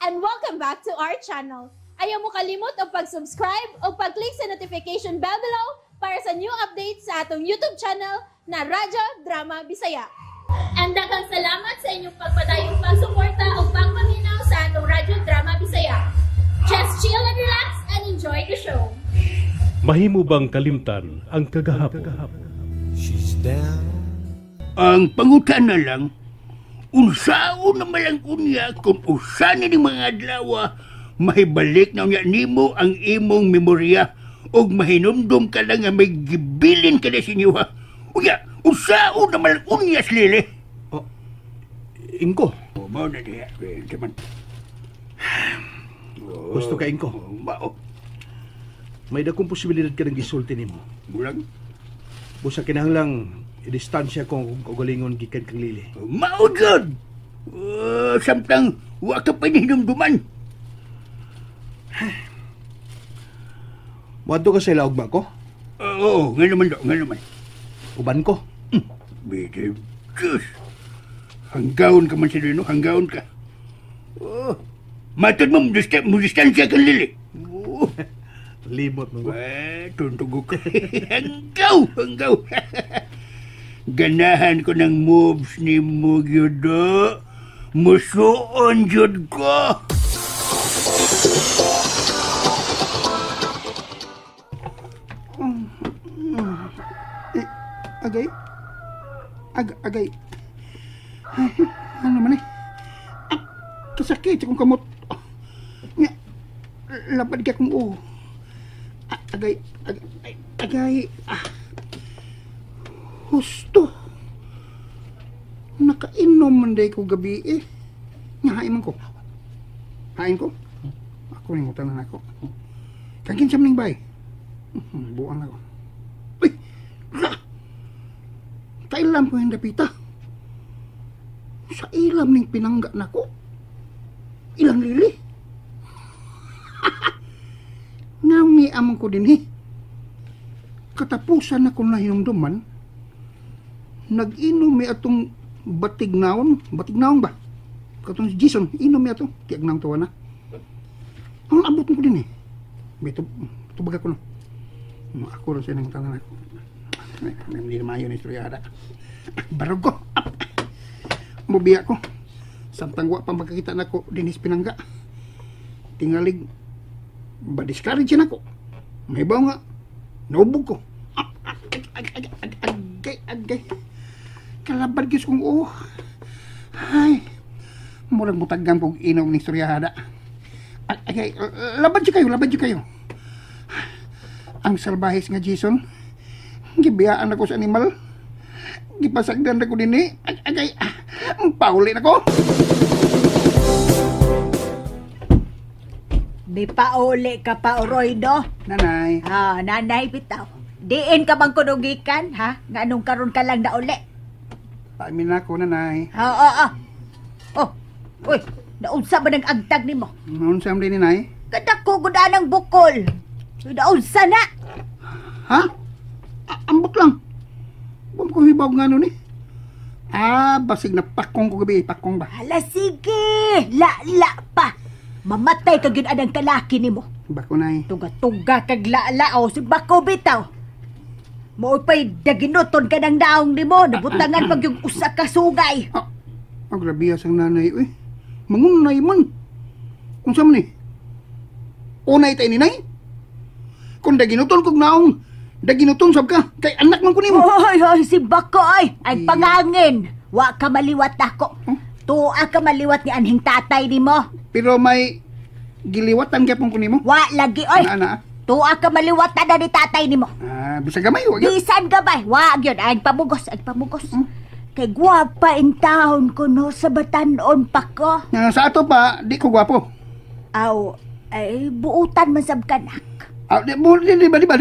and welcome back to our channel. Ayaw mo kalimot o pag-subscribe o pag-click sa notification bell below para sa new updates sa atong YouTube channel na Radyo Drama Bisaya. And daghang salamat sa inyong pagpadayong pagsuporta o pagpaminaw sa atong Radyo Drama Bisaya. Just chill and relax and enjoy the show. Mahimo bang kalimtan ang kagahapon? Ang pangutan na lang, unsao na malang unya kung usa ni mga adlaw mahibalik na unya nimo ang imong memorya og mahinumdum ka lang nga may gibilin ka na sinyo ha. Unya, unsao na malang unya slili. Oh, Inko. Mao na diha. Gusto ka, Inko? Mao. May dakong posibilidad ka ng gisulti nimo. Murag? Busa kinahanglang i-distansya kung kagalingon gikan kang lili. Mao jud. Samtang wa ka pa hinumduman. Muadto ka sa ilaog ba ko? Oo, nga naman. Uban ko. Bidib, Diyos. Hanggaon ka man sila, no? Hanggaon ka. Oh, matod mo, distansya kang lili. Oh. Limot mo ba? Tuntugok. Hanggaw. Ganahan ko ng moves ni Mugyodo. Musuon jud ko. Agay. Ano man eh? Kasakit akong kamot. Lapad ka kong Agay. Husto. Nakainom man day ko gabi eh. Hain man ko. Hain ko? Ako ning utanan ako. Kangkin sa maning bay. Buang ako. Uy! Kailan ko yung dapita? Sa ilam ning pinangga nako. Ilang lili? Ngawi amang ko din katapusan na ko na hinumduman, nag-inom mi atong batignaon ba? Katong si Jason, inom mi ato, tiagnang tuwa na. Ang abot ko din Beto, tubag ako no. Ako rin siya ng tanan ako. Hindi na mayo na istoryada. Barog ko. Mubiya ko. Samtang wa pa magkakita na ko dinis pinangga. Tingalig ba-discourage na ko. May baw nga. Naubog ko. Agay. Kalabad kis kong Ay. Murag mutaggan kong inaw ng istoryahada. Agay. Labad siya kayo. Ang salbahis nga Jason. Gibiyaan ako sa animal. Gipasagdan ako din Agay. Pauli na ko. Di pauli ka pa, Oroydo. Nanay. Nanay bitaw. Diin ka bang kunugikan, ha? Nga anong karon ka lang na uli? Paamin na ako, nanay. Oh, uy, naunsa ba ng agtag ni mo? Naunsa din ni nay? Kadako guda ng bukol. Naunsa na? Ha? Ambot lang. Huwag ko hibaw nga nun basig na pakong ko gabi. Pakong ba? Hala, sige. La pa. Mamatay ka yun anang kalaki ni mo. Bako na Tuga-tuga kag laalao si Bako bitaw. Mo pa'y daginoton ka ng daong ni mo. Nabutangan pag yung usa ka sugay. Ang grabe ang nanay. Mangunay man. Kung saan man Unay tayo ni nay. Kung daginoton kog naong, daginoton sab ka. Kay anak man ko ni mo. Hoy, si Bako ay pangangin. Wa ka maliwat ako. Tuwa ka maliwat ni anhing tatay ni mo. Pero may giliwatan ka pong kunimo? Wa lagi, oy. Ana. Tuwa ka maliwat na ni tatay ni mo. Bisa gamay, wag yun. Bisan gamay. Wa yun, ay pamugos. Kay guwapa in taon ko no, sa batanon pa ko. Sa ato pa, di ko gwapo. Ay buutan man sab kanak. Di ba?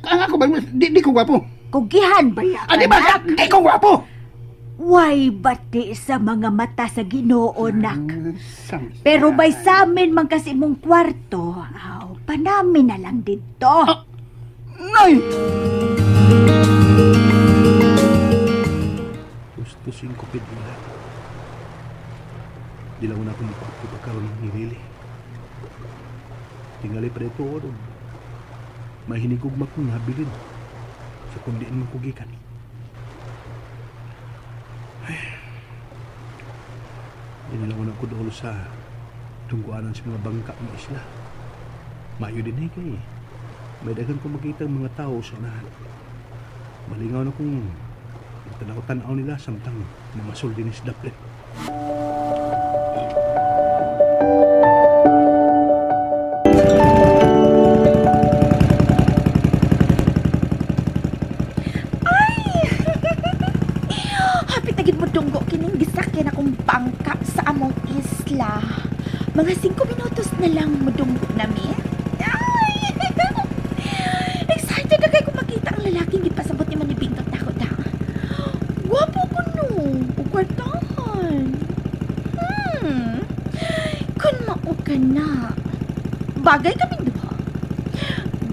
Ang ako ba, di ko gwapo. Kugihan ba yan? Di ba? Di ko gwapo. Way bati sa mga mata sa Ginoo, nak. Pero may samin man kasi mong kwarto, panamin na lang dito. Nay! Gusto sing kupid nila. Di lang na akong ipagkaroon ni Lily. Tingali pa dito o may hinigugma kong nabilin sa kundiin mong kugikan. Inilawan ako doon sa tungguanan sa mga bangka ng isla. Mayo din kay may dagan ko makita ang mga tao sa unahan. Malingaw na kung tanaw-tanaw nila samtang mga suldinis daplet. Mga 5 minutos na lang mudunggo namin. Ay! Excited na kayo kung makita ang lalaking gipasabot ni Manibintot na ako ta. Gwapo ko no. Ugwartahan. Kung mao ka na. Bagay kaming duha.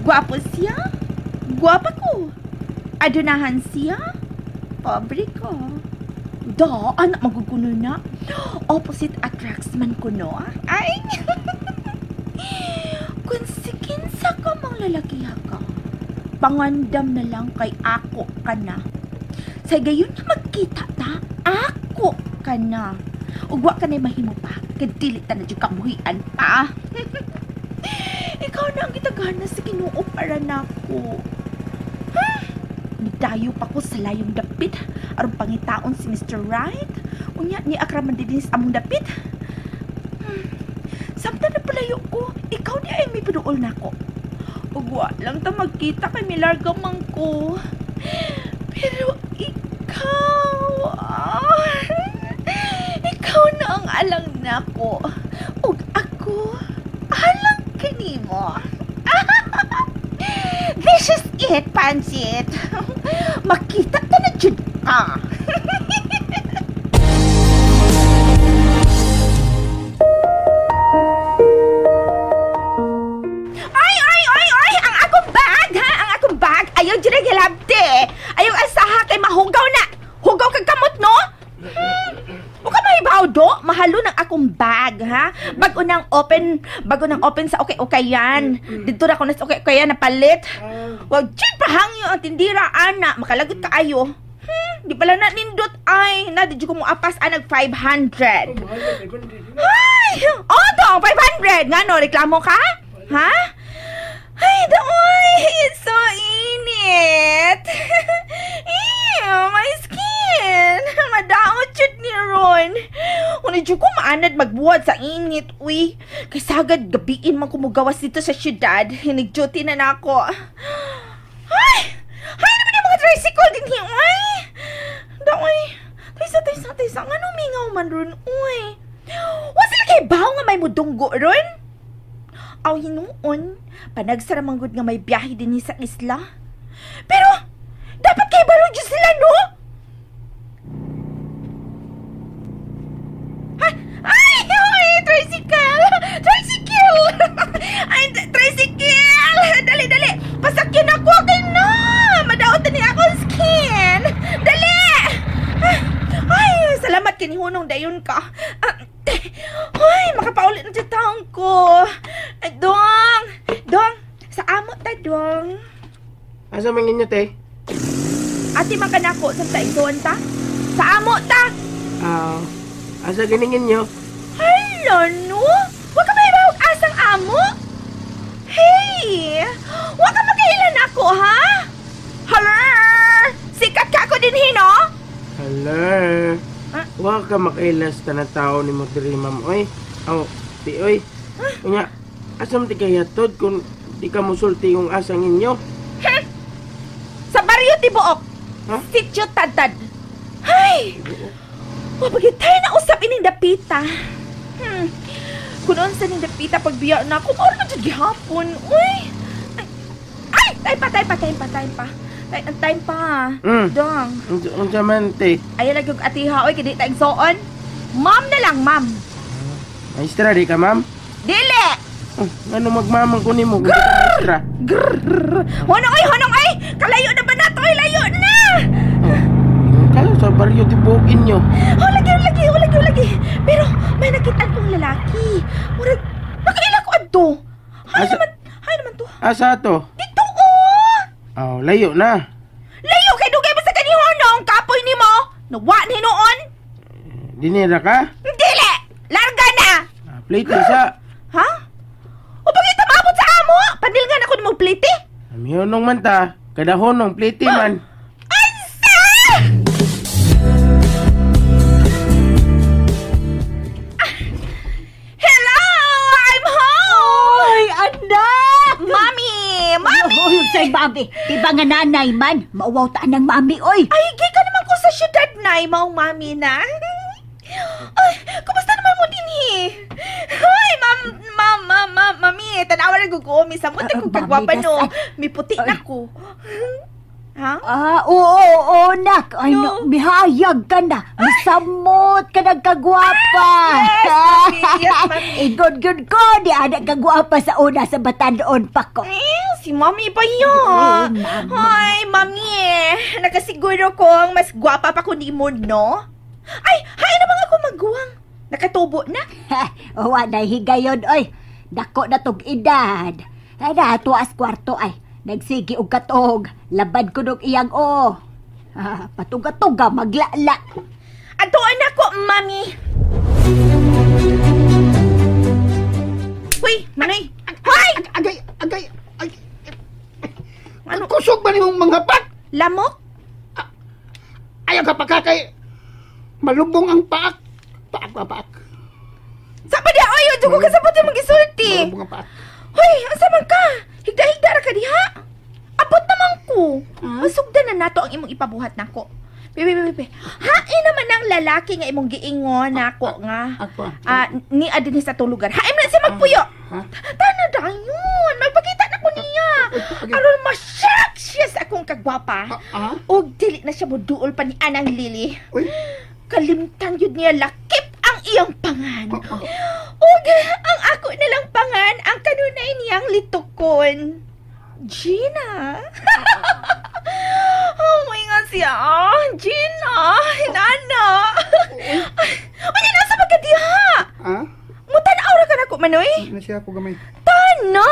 Gwapo siya. Gwapa ko. Adunahan siya. Pobre ko. Da, anak maguguno na. Opposite attracts man ko, no? Ay! Kung sikinsa ka mang lalakiha ka, pangandam na lang kay ako ka na. Sa gayon na magkita ta, ako ka na. Ugwa ka na mahimo pa, kadilit na dyan kamuhian pa. Ikaw na ang kitagana sa Ginoo para nako. Nidayo pa ko sa layong dapit, aron pangitaon si Mr. Right. Unya ni akraman din sa among dapit. Samtang na palayo ko, ikaw di ay may piduol na ko. Ugwa lang ta magkita kay milarga man ko. Pero ikaw, ikaw na ang alang na ko. Ug ako, alang kanimo. This is it, Pansit. Makita ka na dyan ka. Ayaw dyan ang hilabde. Ayaw asaha kay mahugaw na. Hugaw kag kamot, no? Huwag ka mahibaw, do. Mahalo ng akong bag, ha? Bago nang open sa okay-okayan. Dito na ako na sa okay-okayan na palit. Huwag dyan pahangyo ang tindira, ana. Makalagot ka ayo. Di pala na nindot ay. Na, di ko mo apas anag 500. Ay! Oh, dong, 500. Nga no, reklamo ka? Ha? Ay, daoy! It's so init! Ew, my skin! Madaot yun ni Ron. Kung medyo ko maanad magbuhat sa init, uy. Kay sagad gabiin man kumugawas dito sa syudad. Hinig-duty na ako. Ay! Ay, naman yung mga tricycle din hiyo, ay! Daoy! Taysa. Nga nung mingaw man, Ron, uy. Wala sila kay bahaw nga may mudunggo, Ron? Aw hinuon, panagsaramangod nga may biyahe din sa isla. Pero, dapat kay baro dyan sila, no? Ay, tricycle! Ay, tricycle! Dali! Pasakyan ako kay na! Madaot na akong skin! Dali! Ay, salamat kinihunong dayon ka. Ay, makapaulit na dyan taong ko. Dong, sa amo ta, Dong. Asa man ninyo, te? Ati man ka na ko, sa taigdoon ta? Sa amo ta! Asa ganingin nyo? Hala, no? Huwag ka may bawag asang amo? Hey! Huwag ka magkahilan ako, ha? Hala! Sikat ka ako din, no? Hala! Huwag ka makailas ta na tao ni mo diri, ma'am. Oy, ti, oy. Unya, asam ti kayatod kung di ka musulti yung asang inyo? Sa baryo ti Buok. Ha? Sityo Tadtad. Ay! Mabagit tayo na usap ining dapita. Kung sa ning dapita pagbiya na ako, mauro man dyan gihapon. Uy! Ay! Time pa. Dong. Unsa man, te? Ayaw lagi yung atiha. Uy, kaya di soon. Ma'am na lang, ma'am. Maestra, di ka, ma'am? Dili! Ano magmamang ko ni mo? Maestra. Honong ay! Kalayo na ba na to? Layo na! Kaya sa baryo ti buogin nyo. Lagi. Pero may nakita Asa to? Dito oh. Oh, layo na. Layo kay dugay ba sa kanihonong kapoy nimo? Nawa ni noon? Dinira ka? Dili! Larga na! Plate sa. Ha? O bakit tamabot sa amo? Pandilgan ako ni mo plate? Amihonong man ta. Kadahonong plate man. Ansa! Hello! I'm home! Oy, anak! Mami! Mami! Oy, say, mami. Di ba nga nanay man? Mauwaw taan ng mami, oy. Ay, higay ka naman ko sa syudad na. Maong mami na. Ay, kumusta naman mo din Ay, mami. Tanawa na gugomi. Samot ako Mami, kagwapa no. das- May puti na ko. Ha? Oo, nak. Ay, no, mihayag ka na. Misamot ka ng kagwapa. Yes, mami. Yes, mami. Good ko. Di ada kagwapa sa una sa Batanon pa ko. Si mami pa yun. Mami. Ay, mami. Nakasiguro kong mas gwapa pa ko ni mo, no? Ay, hay naman ako magguwang. Nakatubo na. Owa na higayon, oy. Dako na tog edad. Ay, tuas kwarto ay. Nagsigi og katog. Labad ko dog iyang patuga-tuga maglala. Atuan ako, mami. Uy, manay. Hoy! Agay. Ano? Kusog ba nimong mga pat? Lamok? Ayaw ka pa ka kay malubong ang paak. Paak. Sapa dia? Oy, yung dugo ka sa puti mag-isulti. Malubong ang paak. Hoy, asa man ka? Higda-higda ra ka diha. Abot naman ko. Masugdan na nato ang imong ipabuhat nako. Bebe. Hain naman ang lalaki nga imong giingon nako nga. Ako. Ni adin sa tulugan. Hain na siya magpuyo. Ha? Tana dayon. Magpakita na ko niya. Aron ma-shock siya sa akong kagwapa. Og dili na siya moduol pa ni Anang Lily. Uy. Kalimtan yun niya lakip ang iyang pangan. Og ang ako nilang pangan ang kanunay niyang litukon. Gina. Oh my God siya. Gina. Nana. Ay, nasa magkadiha. Ha? Mutanaw ra ka na ko, Manoy. Na siya ako gamay. Tana.